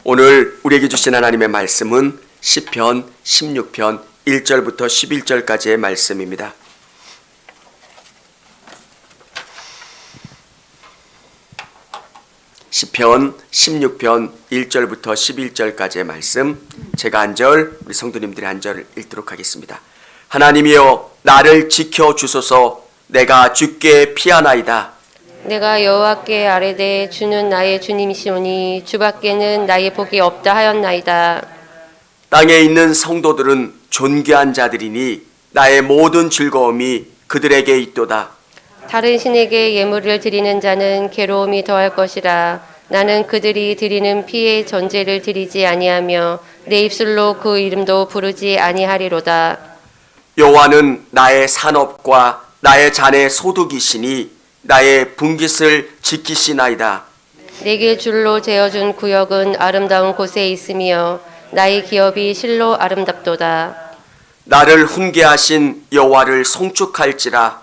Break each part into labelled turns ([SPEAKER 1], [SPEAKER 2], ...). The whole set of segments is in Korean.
[SPEAKER 1] 오늘 우리에게 주신 하나님의 말씀은 시편 16편 1절부터 11절까지의 말씀입니다. 시편 16편 1절부터 11절까지의 말씀, 제가 한 절, 우리 성도님들이 한 절을 읽도록 하겠습니다. 하나님이여 나를 지켜주소서. 내가 주께 피하나이다.
[SPEAKER 2] 내가 여호와께 아뢰되 주는 나의 주님이시오니 주밖에는 나의 복이 없다 하였나이다.
[SPEAKER 1] 땅에 있는 성도들은 존귀한 자들이니 나의 모든 즐거움이 그들에게 있도다.
[SPEAKER 2] 다른 신에게 예물을 드리는 자는 괴로움이 더할 것이라. 나는 그들이 드리는 피의 전제를 드리지 아니하며 내 입술로 그 이름도 부르지 아니하리로다.
[SPEAKER 1] 여호와는 나의 산업과 나의 잔의 소득이시니 나의 분깃을 지키시나이다.
[SPEAKER 2] 내게 줄로 재어준 구역은 아름다운 곳에 있으며 나의 기업이 실로 아름답도다.
[SPEAKER 1] 나를 훈계하신 여호와를 송축할지라.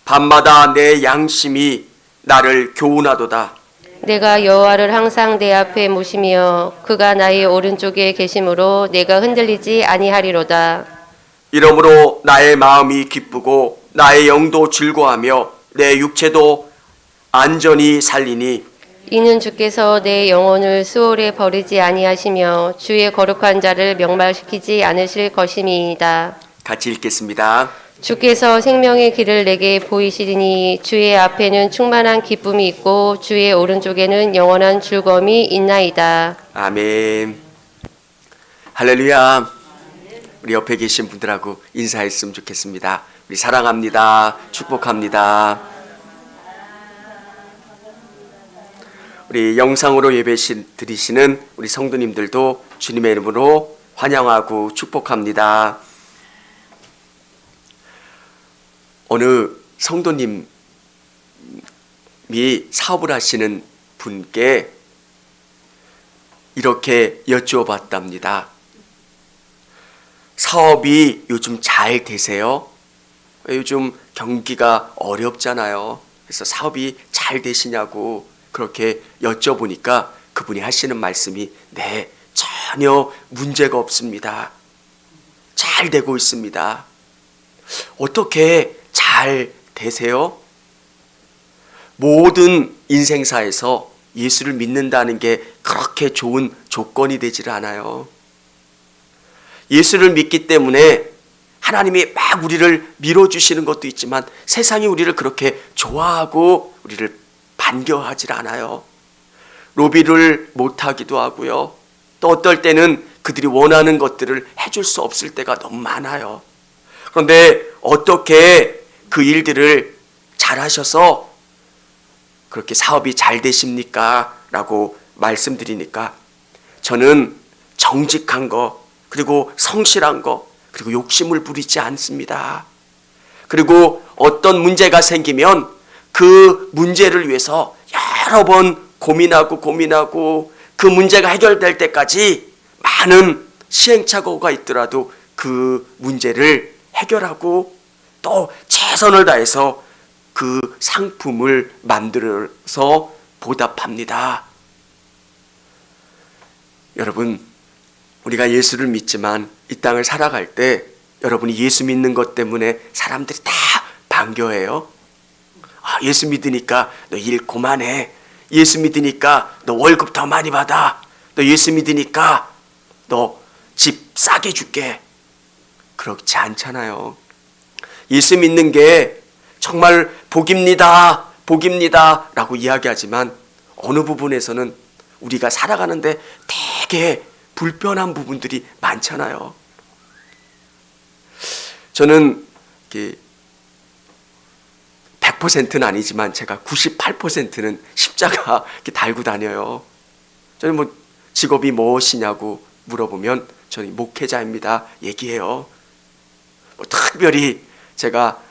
[SPEAKER 1] 밤마다 내 양심이 나를 교훈하도다.
[SPEAKER 2] 내가 여호와를 항상 내 앞에 모시며 그가 나의 오른쪽에 계심으로 내가 흔들리지 아니하리로다.
[SPEAKER 1] 이러므로 나의 마음이 기쁘고 나의 영도 즐거하며 내 육체도 안전히 살리니
[SPEAKER 2] 이는 주께서 내 영혼을 수월에 버리지 아니하시며 주의 거룩한 자를 명말시키지 않으실 것임이니이다.
[SPEAKER 1] 같이 읽겠습니다.
[SPEAKER 2] 주께서 생명의 길을 내게 보이시리니 주의 앞에는 충만한 기쁨이 있고 주의 오른쪽에는 영원한 즐거움이 있나이다.
[SPEAKER 1] 아멘. 할렐루야. 우리 옆에 계신 분들하고 인사했으면 좋겠습니다. 우리 사랑합니다. 축복합니다. 우리 영상으로 예배 드리시는 우리 성도님들도 주님의 이름으로 환영하고 축복합니다. 어느 성도님이 사업을 하시는 분께 이렇게 여쭈어봤답니다. 사업이 요즘 잘 되세요? 요즘 경기가 어렵잖아요. 그래서 사업이 잘 되시냐고 그렇게 여쭤보니까 그분이 하시는 말씀이 네, 전혀 문제가 없습니다. 잘 되고 있습니다. 어떻게 잘 되세요? 모든 인생사에서 예수를 믿는다는 게 그렇게 좋은 조건이 되질 않아요. 예수를 믿기 때문에 하나님이 막 우리를 밀어주시는 것도 있지만 세상이 우리를 그렇게 좋아하고 우리를 반겨하질 않아요. 로비를 못하기도 하고요. 또 어떨 때는 그들이 원하는 것들을 해줄 수 없을 때가 너무 많아요. 그런데 어떻게 그 일들을 잘하셔서 그렇게 사업이 잘 되십니까? 라고 말씀드리니까 저는 정직한 거, 그리고 성실한 거, 그리고 욕심을 부리지 않습니다. 그리고 어떤 문제가 생기면 그 문제를 위해서 여러 번 고민하고 그 문제가 해결될 때까지 많은 시행착오가 있더라도 그 문제를 해결하고 또 최선을 다해서 그 상품을 만들어서 보답합니다. 여러분, 우리가 예수를 믿지만 이 땅을 살아갈 때 여러분이 예수 믿는 것 때문에 사람들이 다 반겨해요. 아, 예수 믿으니까 너 일 그만해. 예수 믿으니까 너 월급 더 많이 받아. 너 예수 믿으니까 너 집 싸게 줄게. 그렇지 않잖아요. 예수 믿는 게 정말 복입니다. 복입니다. 라고 이야기하지만 어느 부분에서는 우리가 살아가는데 되게 불편한 부분들이 많잖아요. 저는 100%는 아니지만 제가 98%는 십자가 이렇게 달고 다녀요. 저는 뭐 직업이 무엇이냐고 물어보면 저는 목회자입니다. 얘기해요. 뭐 특별히 제가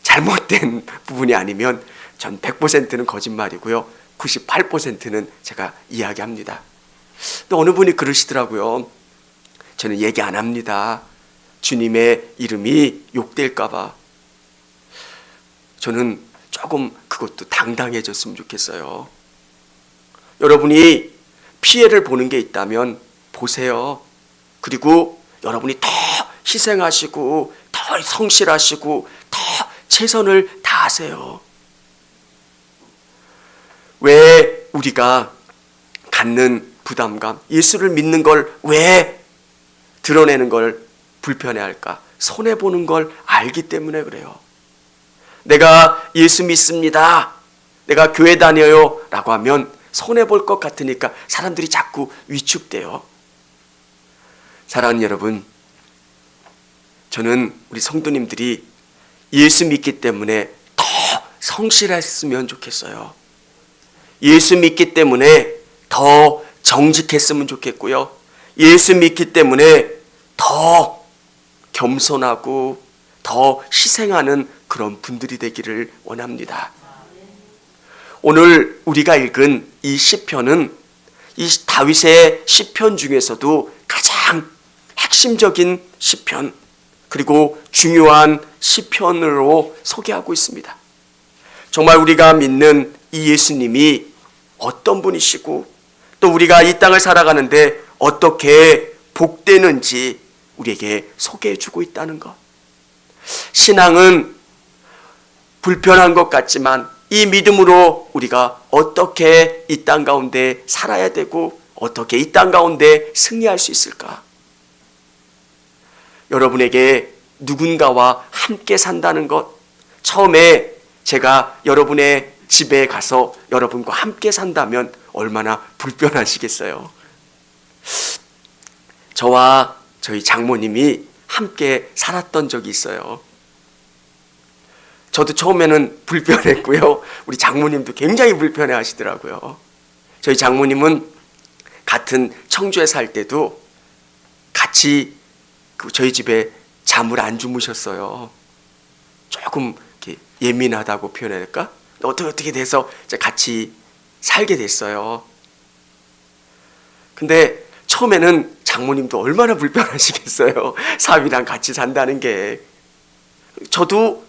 [SPEAKER 1] 잘못된 부분이 아니면 전 100%는 거짓말이고요. 98%는 제가 이야기합니다. 또 어느 분이 그러시더라고요. 저는 얘기 안 합니다. 주님의 이름이 욕될까 봐. 저는 조금 그것도 당당해졌으면 좋겠어요. 여러분이 피해를 보는 게 있다면 보세요. 그리고 여러분이 더 희생하시고 더 성실하시고 더 최선을 다하세요. 왜 우리가 갖는 부담감, 예수를 믿는 걸 왜 드러내는 걸 불편해할까? 손해보는 걸 알기 때문에 그래요. 내가 예수 믿습니다, 내가 교회 다녀요 라고 하면 손해볼 것 같으니까 사람들이 자꾸 위축돼요. 사랑하는 여러분, 저는 우리 성도님들이 예수 믿기 때문에 더 성실했으면 좋겠어요. 예수 믿기 때문에 더 정직했으면 좋겠고요. 예수 믿기 때문에 더 겸손하고 더 희생하는 그런 분들이 되기를 원합니다. 오늘 우리가 읽은 이 시편은 이 다윗의 시편 중에서도 가장 핵심적인 시편, 그리고 중요한 시편으로 소개하고 있습니다. 정말 우리가 믿는 이 예수님이 어떤 분이시고 또 우리가 이 땅을 살아가는데 어떻게 복되는지 우리에게 소개해 주고 있다는 것. 신앙은 불편한 것 같지만 이 믿음으로 우리가 어떻게 이 땅 가운데 살아야 되고 어떻게 이 땅 가운데 승리할 수 있을까? 여러분에게 누군가와 함께 산다는 것, 처음에 제가 여러분의 집에 가서 여러분과 함께 산다면 얼마나 불편하시겠어요. 저와 저희 장모님이 함께 살았던 적이 있어요. 저도 처음에는 불편했고요. 우리 장모님도 굉장히 불편해 하시더라고요. 저희 장모님은 같은 청주에 살 때도 같이 저희 집에 잠을 안 주무셨어요. 조금 이렇게 예민하다고 표현해야 될까? 어떻게 돼서 같이 살게 됐어요. 근데 처음에는 장모님도 얼마나 불편하시겠어요. 사위랑 같이 산다는 게. 저도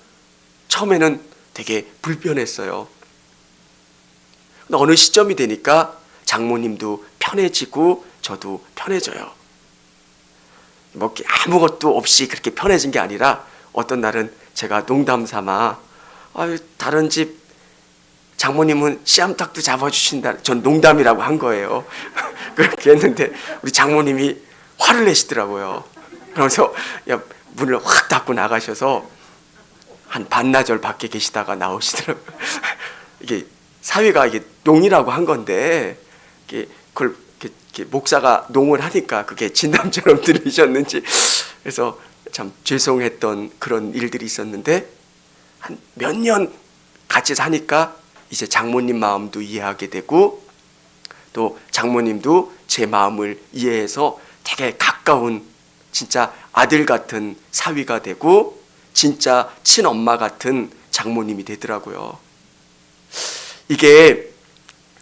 [SPEAKER 1] 처음에는 되게 불편했어요. 근데 어느 시점이 되니까 장모님도 편해지고 저도 편해져요. 뭐 아무것도 없이 그렇게 편해진 게 아니라 어떤 날은 제가 농담 삼아 다른 집 장모님은 씨암탉도 잡아주신다. 전 농담이라고 한 거예요. 그렇게 했는데 우리 장모님이 화를 내시더라고요. 그러면서 문을 확 닫고 나가셔서 한 반나절 밖에 계시다가 나오시더라고요. 이게 사위가 이게 농이라고 한 건데 그걸 이렇게 목사가 농을 하니까 그게 진담처럼 들리셨는지 그래서 참 죄송했던 그런 일들이 있었는데 한 몇 년 같이 사니까 이제 장모님 마음도 이해하게 되고 또 장모님도 제 마음을 이해해서 되게 가까운 진짜 아들 같은 사위가 되고 진짜 친엄마 같은 장모님이 되더라고요. 이게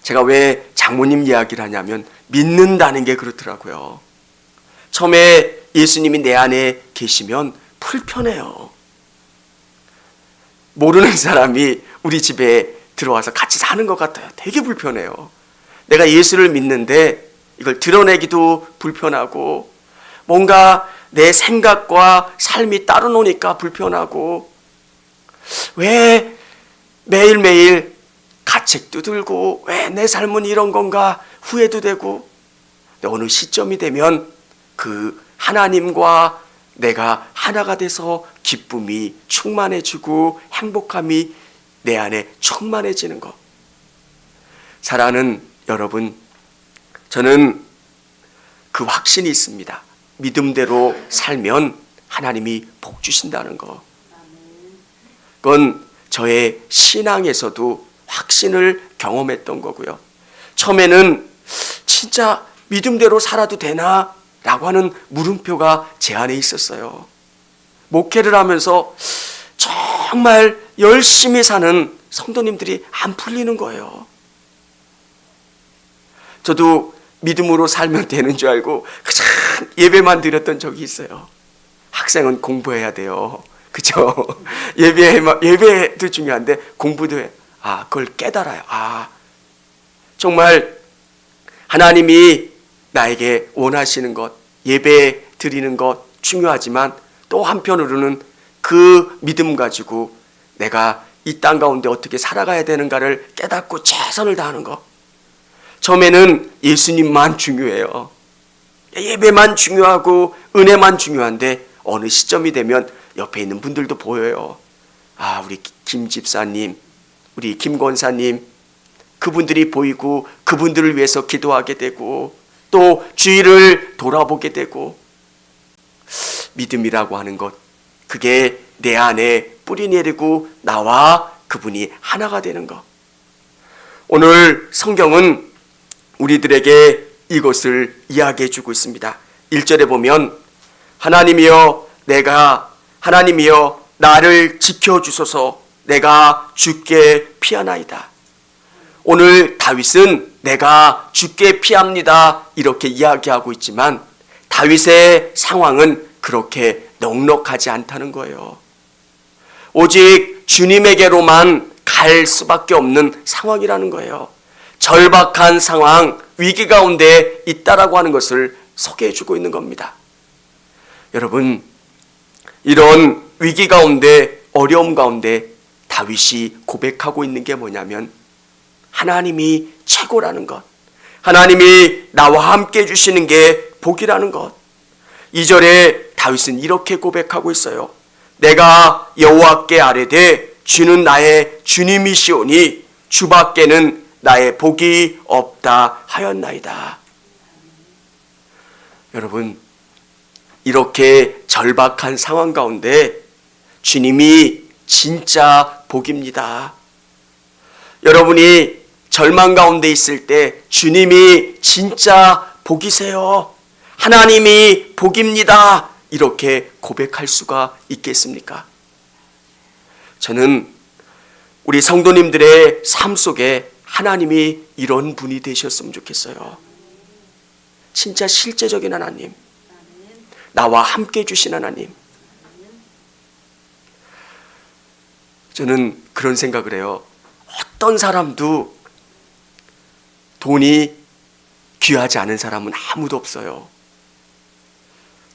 [SPEAKER 1] 제가 왜 장모님 이야기를 하냐면 믿는다는 게 그렇더라고요. 처음에 예수님이 내 안에 계시면 불편해요. 모르는 사람이 우리 집에 들어와서 같이 사는 것 같아요. 되게 불편해요. 내가 예수를 믿는데 이걸 드러내기도 불편하고 뭔가 내 생각과 삶이 따로 노니까 불편하고 왜 매일매일 가책도 들고 왜 내 삶은 이런 건가 후회도 되고 어느 시점이 되면 그 하나님과 내가 하나가 돼서 기쁨이 충만해지고 행복함이 내 안에 충만해지는 것. 사랑하는 여러분, 저는 그 확신이 있습니다. 믿음대로 살면 하나님이 복 주신다는 거. 그건 저의 신앙에서도 확신을 경험했던 거고요. 처음에는 진짜 믿음대로 살아도 되나? 라고 하는 물음표가 제 안에 있었어요. 목회를 하면서 정말 열심히 사는 성도님들이 안 풀리는 거예요. 저도 믿음으로 살면 되는 줄 알고 그냥 예배만 드렸던 적이 있어요. 학생은 공부해야 돼요. 그죠? 예배도 중요한데 공부도 해. 그걸 깨달아요. 정말 하나님이 나에게 원하시는 것, 예배 드리는 것 중요하지만 또 한편으로는 그 믿음 가지고 내가 이 땅 가운데 어떻게 살아가야 되는가를 깨닫고 최선을 다하는 것. 처음에는 예수님만 중요해요. 예배만 중요하고 은혜만 중요한데 어느 시점이 되면 옆에 있는 분들도 보여요. 아, 우리 김 집사님, 우리 김 권사님, 그분들이 보이고 그분들을 위해서 기도하게 되고 또 주위를 돌아보게 되고, 믿음이라고 하는 것, 그게 내 안에 뿌리 내리고 나와 그분이 하나가 되는 것. 오늘 성경은 우리들에게 이것을 이야기해 주고 있습니다. 1절에 보면 하나님이여 나를 지켜주소서, 내가 주께 피하나이다. 오늘 다윗은 내가 주께 피합니다 이렇게 이야기하고 있지만 다윗의 상황은 그렇게 넉넉하지 않다는 거예요. 오직 주님에게로만 갈 수밖에 없는 상황이라는 거예요. 절박한 상황, 위기 가운데 있다라고 하는 것을 소개해 주고 있는 겁니다. 여러분, 이런 위기 가운데, 어려움 가운데 다윗이 고백하고 있는 게 뭐냐면 하나님이 최고라는 것, 하나님이 나와 함께 해주시는 게 복이라는 것. 2절에 다윗은 이렇게 고백하고 있어요. 내가 여호와께 아뢰되 주는 나의 주님이시오니 주밖에는 나의 복이 없다 하였나이다. 여러분, 이렇게 절박한 상황 가운데 주님이 진짜 복입니다. 여러분이 절망 가운데 있을 때 주님이 진짜 복이세요. 하나님이 복입니다. 이렇게 고백할 수가 있겠습니까? 저는 우리 성도님들의 삶 속에 하나님이 이런 분이 되셨으면 좋겠어요. 진짜 실제적인 하나님, 나와 함께 해주신 하나님. 저는 그런 생각을 해요. 어떤 사람도 돈이 귀하지 않은 사람은 아무도 없어요.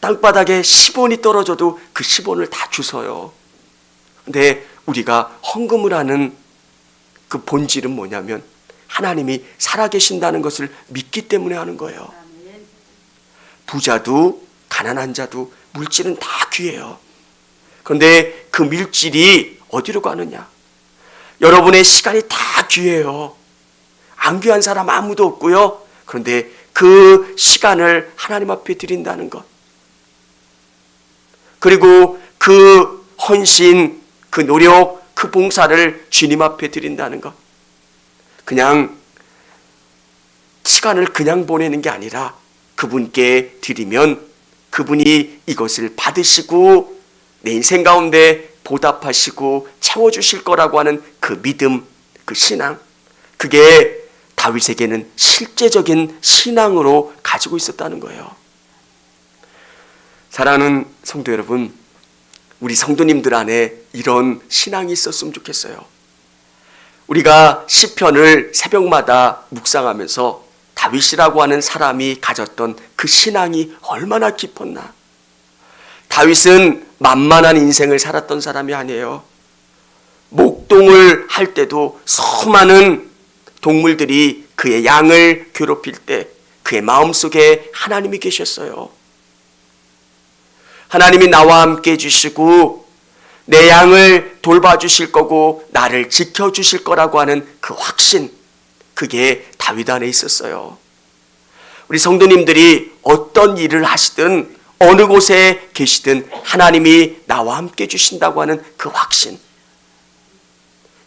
[SPEAKER 1] 땅바닥에 10원이 떨어져도 그 10원을 다 주서요. 근데 우리가 헌금을 하는 그 본질은 뭐냐면 하나님이 살아계신다는 것을 믿기 때문에 하는 거예요. 부자도 가난한 자도 물질은 다 귀해요. 그런데 그 물질이 어디로 가느냐? 여러분의 시간이 다 귀해요. 안 귀한 사람 아무도 없고요. 그런데 그 시간을 하나님 앞에 드린다는 것, 그리고 그 헌신, 그 노력, 그 봉사를 주님 앞에 드린다는 것, 그냥 시간을 그냥 보내는 게 아니라 그분께 드리면 그분이 이것을 받으시고 내 인생 가운데 보답하시고 채워주실 거라고 하는 그 믿음, 그 신앙, 그게 다윗에게는 실제적인 신앙으로 가지고 있었다는 거예요. 사랑하는 성도 여러분, 우리 성도님들 안에 이런 신앙이 있었으면 좋겠어요. 우리가 시편을 새벽마다 묵상하면서 다윗이라고 하는 사람이 가졌던 그 신앙이 얼마나 깊었나. 다윗은 만만한 인생을 살았던 사람이 아니에요. 목동을 할 때도 수많은 동물들이 그의 양을 괴롭힐 때 그의 마음속에 하나님이 계셨어요. 하나님이 나와 함께 해주시고 내 양을 돌봐주실 거고 나를 지켜주실 거라고 하는 그 확신, 그게 다윗 안에 있었어요. 우리 성도님들이 어떤 일을 하시든 어느 곳에 계시든 하나님이 나와 함께 해주신다고 하는 그 확신,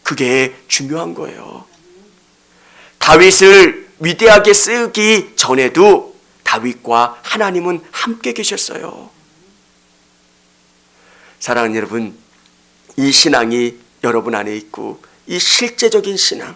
[SPEAKER 1] 그게 중요한 거예요. 다윗을 위대하게 쓰기 전에도 다윗과 하나님은 함께 계셨어요. 사랑하는 여러분, 이 신앙이 여러분 안에 있고 이 실제적인 신앙,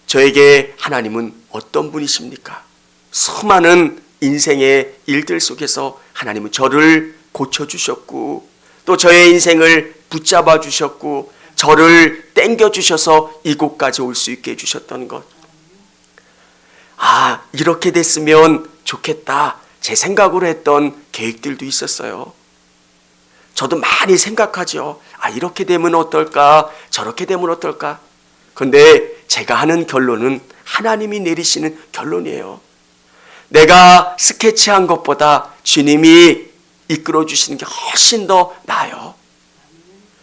[SPEAKER 1] 저에게 하나님은 어떤 분이십니까? 수많은 인생의 일들 속에서 하나님은 저를 고쳐주셨고 또 저의 인생을 붙잡아 주셨고 저를 땡겨 주셔서 이곳까지 올 수 있게 해주셨던 것, 이렇게 됐으면 좋겠다. 제 생각으로 했던 계획들도 있었어요. 저도 많이 생각하죠. 이렇게 되면 어떨까? 저렇게 되면 어떨까? 근데 제가 하는 결론은 하나님이 내리시는 결론이에요. 내가 스케치한 것보다 주님이 이끌어 주시는 게 훨씬 더 나아요.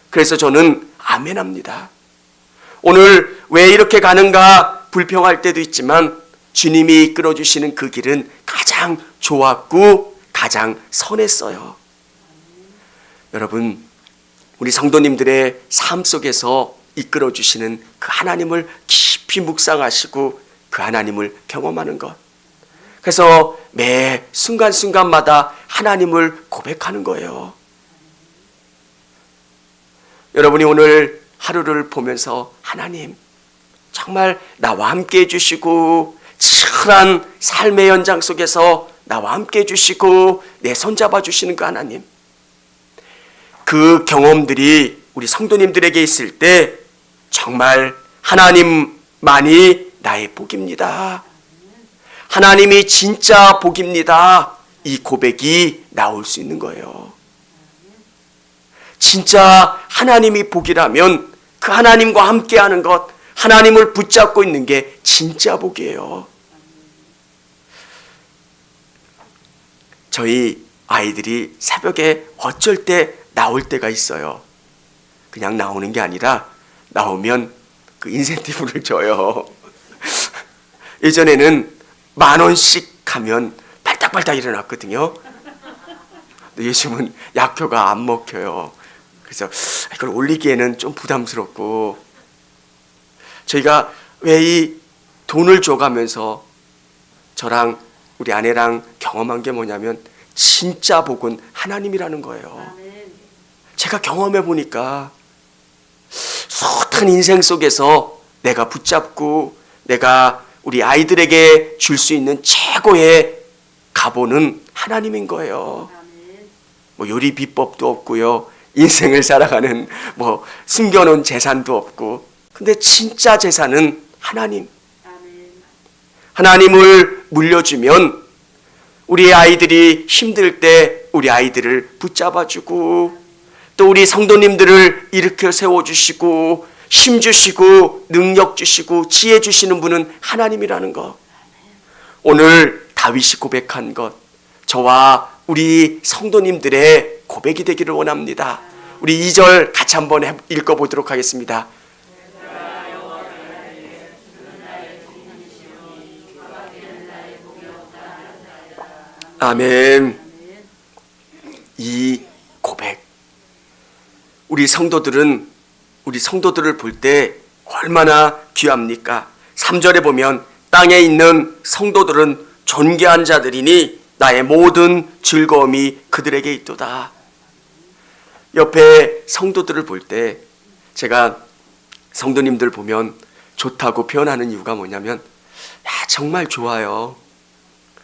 [SPEAKER 1] 그래서 저는 아멘합니다. 오늘 왜 이렇게 가는가 불평할 때도 있지만 주님이 이끌어 주시는 그 길은 가장 좋았고 가장 선했어요. 여러분, 우리 성도님들의 삶 속에서 이끌어 주시는 그 하나님을 깊이 묵상하시고 그 하나님을 경험하는 것. 그래서 매 순간순간마다 하나님을 고백하는 거예요. 여러분이 오늘 하루를 보면서 하나님, 정말 나와 함께 해주시고 치열한 삶의 연장 속에서 나와 함께 해주시고 내 손잡아 주시는 그 하나님, 그 경험들이 우리 성도님들에게 있을 때 정말 하나님만이 나의 복입니다. 하나님이 진짜 복입니다. 이 고백이 나올 수 있는 거예요. 진짜 하나님이 복이라면 그 하나님과 함께하는 것, 하나님을 붙잡고 있는 게 진짜 복이에요. 저희 아이들이 새벽에 어쩔 때 나올 때가 있어요. 그냥 나오는 게 아니라 나오면 그 인센티브를 줘요. 예전에는 10,000원씩 하면 발딱발딱 일어났거든요. 근데 요즘은 약효가 안 먹혀요. 그래서 이걸 올리기에는 좀 부담스럽고, 저희가 왜 이 돈을 줘가면서 저랑 우리 아내랑 경험한 게 뭐냐면 진짜 복은 하나님이라는 거예요. 제가 경험해 보니까 숱한 인생 속에서 내가 붙잡고 내가 우리 아이들에게 줄 수 있는 최고의 가보는 하나님인 거예요. 뭐 요리 비법도 없고요. 인생을 살아가는 뭐 숨겨놓은 재산도 없고. 근데 진짜 재산은 하나님. 하나님을 물려주면 우리 아이들이 힘들 때 우리 아이들을 붙잡아주고, 또 우리 성도님들을 일으켜 세워주시고 힘 주시고 능력 주시고 지혜 주시는 분은 하나님이라는 것. 오늘 다윗이 고백한 것, 저와 우리 성도님들의 고백이 되기를 원합니다. 우리 2절 같이 한번 읽어보도록 하겠습니다. 아멘. 이 고백, 우리 성도들은 우리 성도들을 볼 때 얼마나 귀합니까? 3절에 보면 땅에 있는 성도들은 존귀한 자들이니 나의 모든 즐거움이 그들에게 있도다. 옆에 성도들을 볼 때 제가 성도님들 보면 좋다고 표현하는 이유가 뭐냐면, 정말 좋아요.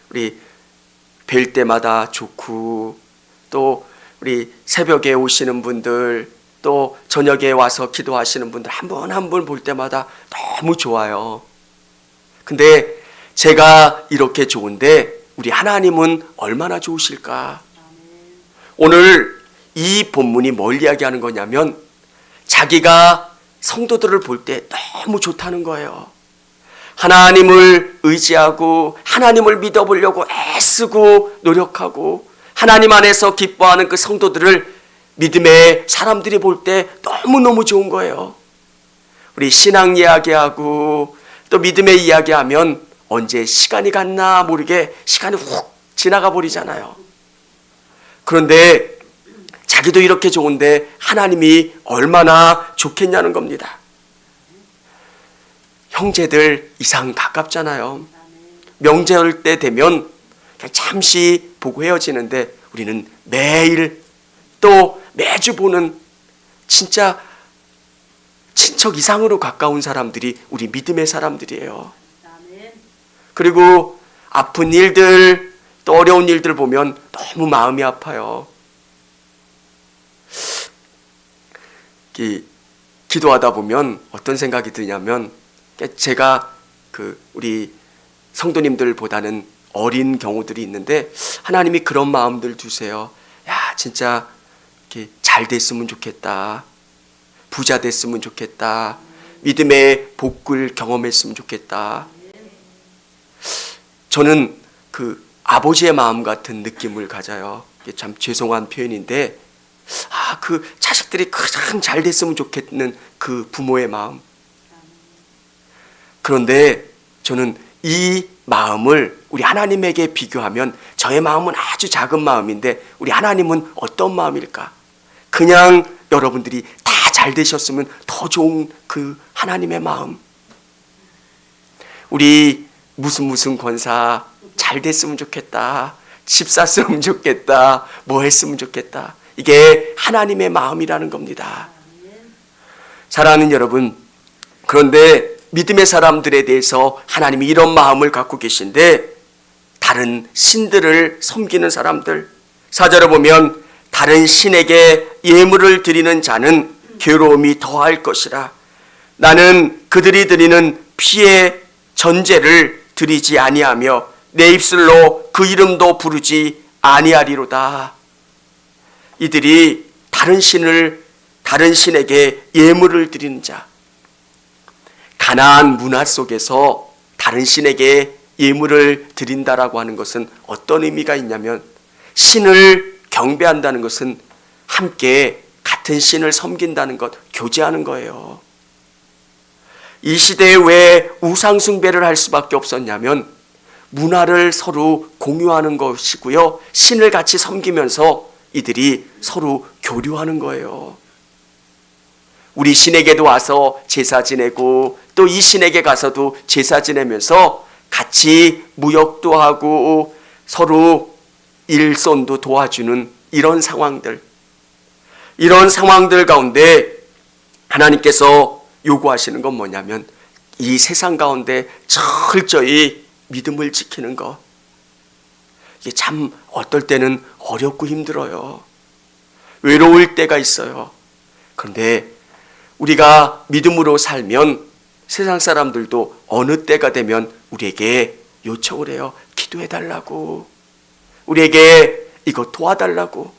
[SPEAKER 1] 우리 뵐 때마다 좋고, 또 우리 새벽에 오시는 분들, 또 저녁에 와서 기도하시는 분들 한 분 한 분 볼 때마다 너무 좋아요. 근데 제가 이렇게 좋은데 우리 하나님은 얼마나 좋으실까? 오늘 이 본문이 뭘 이야기하는 거냐면 자기가 성도들을 볼 때 너무 좋다는 거예요. 하나님을 의지하고 하나님을 믿어보려고 애쓰고 노력하고 하나님 안에서 기뻐하는 그 성도들을 믿음의 사람들이 볼 때 너무너무 좋은 거예요. 우리 신앙 이야기하고 또 믿음의 이야기하면 언제 시간이 갔나 모르게 시간이 훅 지나가 버리잖아요. 그런데 자기도 이렇게 좋은데 하나님이 얼마나 좋겠냐는 겁니다. 형제들 이상 가깝잖아요. 명절 때 되면 그냥 잠시 보고 헤어지는데 우리는 매일 또 매주 보는 진짜 친척 이상으로 가까운 사람들이 우리 믿음의 사람들이에요. 그리고 아픈 일들 또 어려운 일들 보면 너무 마음이 아파요. 기도하다 보면 어떤 생각이 드냐면, 제가 우리 성도님들보다는 어린 경우들이 있는데 하나님이 그런 마음들 주세요. 야, 진짜 이렇게 잘 됐으면 좋겠다. 부자 됐으면 좋겠다. 믿음의 복을 경험했으면 좋겠다. 저는 그 아버지의 마음 같은 느낌을 가져요. 이게 참 죄송한 표현인데, 그 자식들이 가장 잘 됐으면 좋겠는 그 부모의 마음. 그런데 저는 이 마음을 우리 하나님에게 비교하면 저의 마음은 아주 작은 마음인데 우리 하나님은 어떤 마음일까? 그냥 여러분들이 다 잘 되셨으면 더 좋은 그 하나님의 마음. 우리 무슨 권사 잘 됐으면 좋겠다. 집 샀으면 좋겠다. 뭐 했으면 좋겠다. 이게 하나님의 마음이라는 겁니다. 사랑하는 여러분, 그런데 믿음의 사람들에 대해서 하나님이 이런 마음을 갖고 계신데, 다른 신들을 섬기는 사람들, 4절에 보면 다른 신에게 예물을 드리는 자는 괴로움이 더할 것이라. 나는 그들이 드리는 피의 전제를 드리지 아니하며 내 입술로 그 이름도 부르지 아니하리로다. 이들이 다른 신에게 예물을 드리는 자, 가나안 문화 속에서 다른 신에게 예물을 드린다라고 하는 것은 어떤 의미가 있냐면, 신을 경배한다는 것은 함께 같은 신을 섬긴다는 것, 교제하는 거예요. 이 시대에 왜 우상숭배를 할 수밖에 없었냐면 문화를 서로 공유하는 것이고요, 신을 같이 섬기면서 이들이 서로 교류하는 거예요. 우리 신에게도 와서 제사 지내고 또 이 신에게 가서도 제사 지내면서 같이 무역도 하고 서로 일손도 도와주는 이런 상황들 가운데 하나님께서 요구하시는 건 뭐냐면 이 세상 가운데 철저히 믿음을 지키는 것. 이게 참 어떨 때는 어렵고 힘들어요. 외로울 때가 있어요. 그런데 우리가 믿음으로 살면 세상 사람들도 어느 때가 되면 우리에게 요청을 해요. 기도해달라고. 우리에게 이거 도와달라고.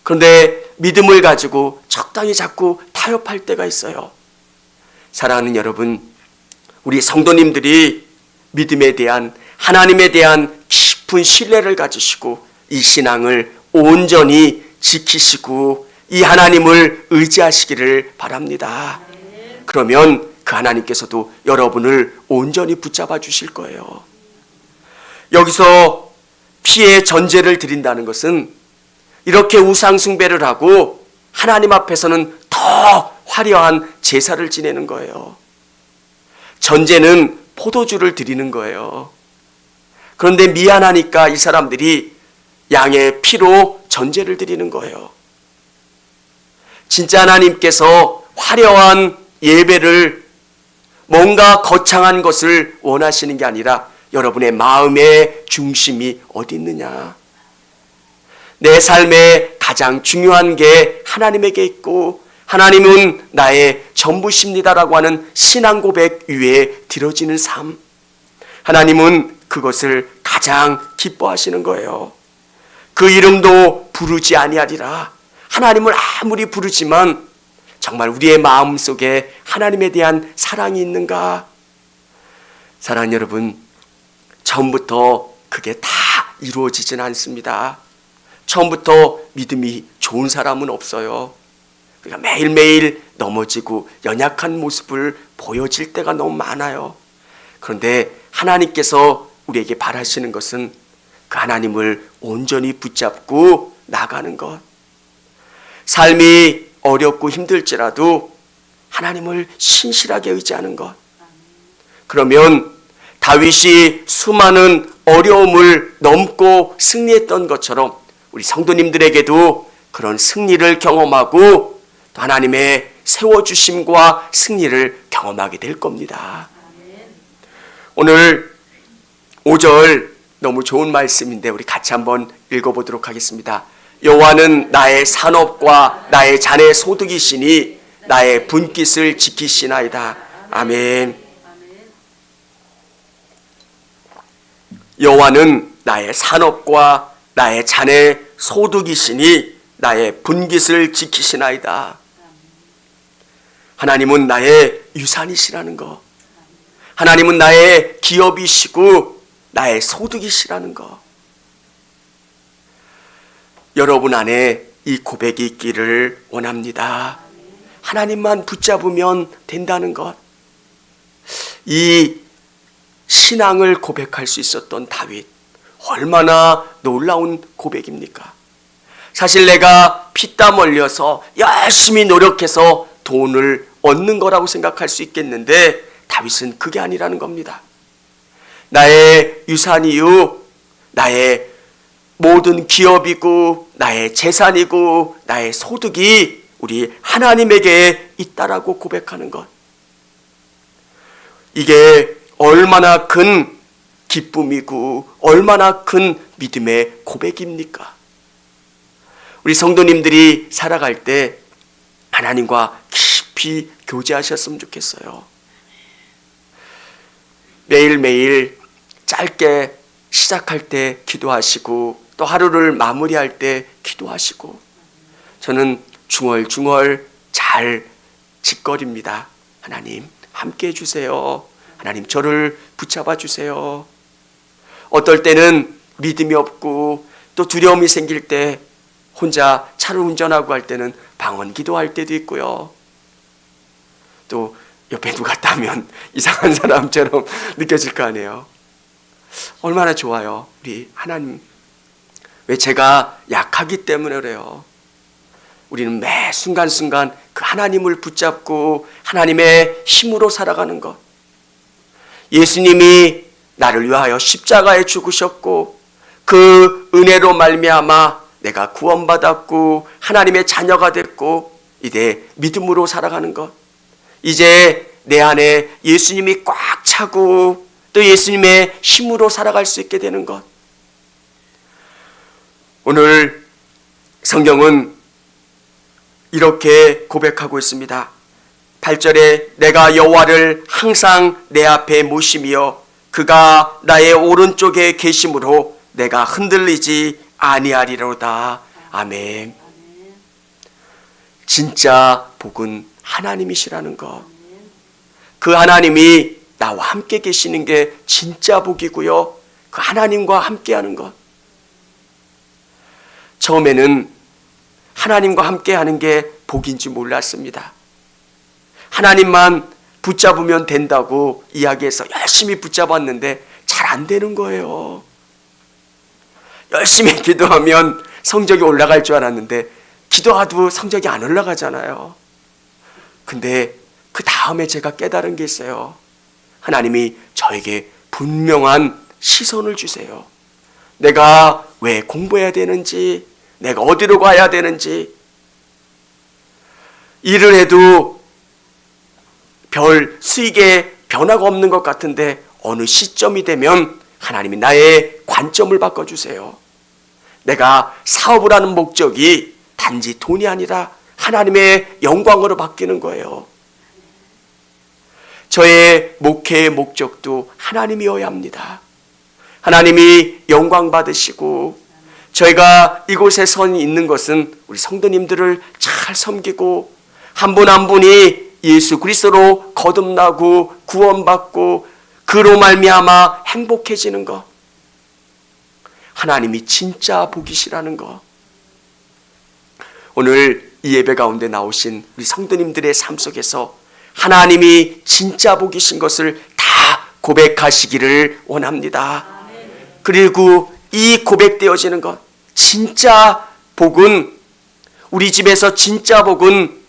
[SPEAKER 1] 그런데 믿음을 가지고 적당히 자꾸 타협할 때가 있어요. 사랑하는 여러분, 우리 성도님들이 믿음에 대한, 하나님에 대한 깊은 신뢰를 가지시고 이 신앙을 온전히 지키시고 이 하나님을 의지하시기를 바랍니다. 그러면 그 하나님께서도 여러분을 온전히 붙잡아 주실 거예요. 여기서 피의 전제를 드린다는 것은 이렇게 우상숭배를 하고 하나님 앞에서는 더 화려한 제사를 지내는 거예요. 전제는 포도주를 드리는 거예요. 그런데 미안하니까 이 사람들이 양의 피로 전제를 드리는 거예요. 진짜 하나님께서 화려한 예배를, 뭔가 거창한 것을 원하시는 게 아니라 여러분의 마음의 중심이 어디 있느냐. 내 삶에 가장 중요한 게 하나님에게 있고 하나님은 나의 전부십니다라고 하는 신앙 고백 위에 드려지는 삶, 하나님은 그것을 가장 기뻐하시는 거예요. 그 이름도 부르지 아니하리라. 하나님을 아무리 부르지만 정말 우리의 마음속에 하나님에 대한 사랑이 있는가? 사랑하는 여러분, 처음부터 그게 다 이루어지진 않습니다. 처음부터 믿음이 좋은 사람은 없어요. 우리가 매일매일 넘어지고 연약한 모습을 보여질 때가 너무 많아요. 그런데 하나님께서 우리에게 바라시는 것은 그 하나님을 온전히 붙잡고 나가는 것. 삶이 어렵고 힘들지라도 하나님을 신실하게 의지하는 것. 그러면 다윗이 수많은 어려움을 넘고 승리했던 것처럼 우리 성도님들에게도 그런 승리를 경험하고 또 하나님의 세워주심과 승리를 경험하게 될 겁니다. 오늘 5절 너무 좋은 말씀인데 우리 같이 한번 읽어보도록 하겠습니다. 여호와는 나의 산업과 나의 잔의 소득이시니 나의 분깃을 지키시나이다. 아멘. 여호와는 나의 산업과 나의 자네 소득이시니 나의 분깃을 지키시나이다. 하나님은 나의 유산이시라는 거, 하나님은 나의 기업이시고 나의 소득이시라는 거. 여러분 안에 이 고백이 있기를 원합니다. 하나님만 붙잡으면 된다는 것. 이 신앙을 고백할 수 있었던 다윗, 얼마나 놀라운 고백입니까? 사실 내가 피땀 흘려서 열심히 노력해서 돈을 얻는 거라고 생각할 수 있겠는데 다윗은 그게 아니라는 겁니다. 나의 유산이요, 나의 모든 기업이고 나의 재산이고 나의 소득이 우리 하나님에게 있다라고 고백하는 것. 이게 얼마나 큰 기쁨이고 얼마나 큰 믿음의 고백입니까? 우리 성도님들이 살아갈 때 하나님과 깊이 교제하셨으면 좋겠어요. 매일매일 짧게 시작할 때 기도하시고 또 하루를 마무리할 때 기도하시고, 저는 중얼중얼 잘 짓거립니다. 하나님 함께 해주세요. 하나님 저를 붙잡아 주세요. 어떨 때는 믿음이 없고 또 두려움이 생길 때 혼자 차를 운전하고 할 때는 방언 기도할 때도 있고요. 또 옆에 누가 따면 이상한 사람처럼 느껴질 거 아니에요. 얼마나 좋아요. 우리 하나님. 왜 제가 약하기 때문에 그래요. 우리는 매 순간순간 그 하나님을 붙잡고 하나님의 힘으로 살아가는 것. 예수님이 나를 위하여 십자가에 죽으셨고 그 은혜로 말미암아 내가 구원받았고 하나님의 자녀가 됐고 이제 믿음으로 살아가는 것. 이제 내 안에 예수님이 꽉 차고 또 예수님의 힘으로 살아갈 수 있게 되는 것. 오늘 성경은 이렇게 고백하고 있습니다. 8절에 내가 여호와를 항상 내 앞에 모시며 그가 나의 오른쪽에 계심으로 내가 흔들리지 아니하리로다. 아멘. 진짜 복은 하나님이시라는 것. 그 하나님이 나와 함께 계시는 게 진짜 복이고요. 그 하나님과 함께하는 것. 처음에는 하나님과 함께하는 게 복인지 몰랐습니다. 하나님만 붙잡으면 된다고 이야기해서 열심히 붙잡았는데 잘 안 되는 거예요. 열심히 기도하면 성적이 올라갈 줄 알았는데 기도해도 성적이 안 올라가잖아요. 근데 그 다음에 제가 깨달은 게 있어요. 하나님이 저에게 분명한 시선을 주세요. 내가 왜 공부해야 되는지, 내가 어디로 가야 되는지. 일을 해도 별 수익에 변화가 없는 것 같은데 어느 시점이 되면 하나님이 나의 관점을 바꿔주세요. 내가 사업을 하는 목적이 단지 돈이 아니라 하나님의 영광으로 바뀌는 거예요. 저의 목회의 목적도 하나님이어야 합니다. 하나님이 영광 받으시고 저희가 이곳에 서 있는 것은 우리 성도님들을 잘 섬기고 한 분 한 분이 예수 그리스도로 거듭나고 구원받고 그로 말미암아 행복해지는 것. 하나님이 진짜 복이시라는 것. 오늘 이 예배 가운데 나오신 우리 성도님들의 삶 속에서 하나님이 진짜 복이신 것을 다 고백하시기를 원합니다. 그리고 이 고백되어지는 것, 진짜 복은, 우리 집에서 진짜 복은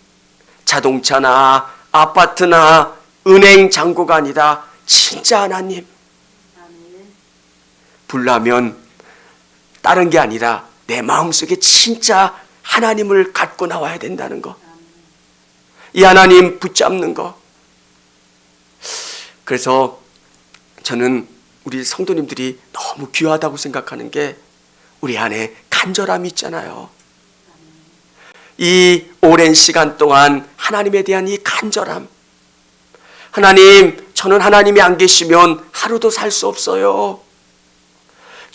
[SPEAKER 1] 자동차나 아파트나 은행 잔고가 아니라 진짜 하나님. 불나면 다른 게 아니라 내 마음속에 진짜 하나님을 갖고 나와야 된다는 것. 이 하나님 붙잡는 것. 그래서 저는 우리 성도님들이 너무 귀하다고 생각하는 게 우리 안에 간절함이 있잖아요. 이 오랜 시간 동안 하나님에 대한 이 간절함. 하나님, 저는 하나님이 안 계시면 하루도 살 수 없어요.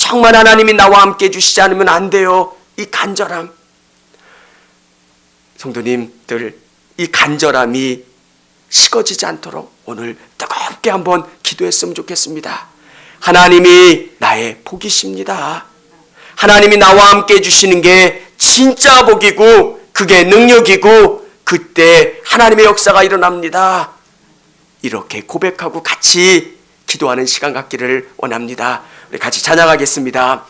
[SPEAKER 1] 정말 하나님이 나와 함께 해주시지 않으면 안 돼요. 이 간절함. 성도님들, 이 간절함이 식어지지 않도록 오늘 뜨겁게 한번 기도했으면 좋겠습니다. 하나님이 나의 복이십니다. 하나님이 나와 함께 해주시는 게 진짜 복이고 그게 능력이고 그때 하나님의 역사가 일어납니다. 이렇게 고백하고 같이 기도하는 시간 갖기를 원합니다. 우리 같이 찬양하겠습니다.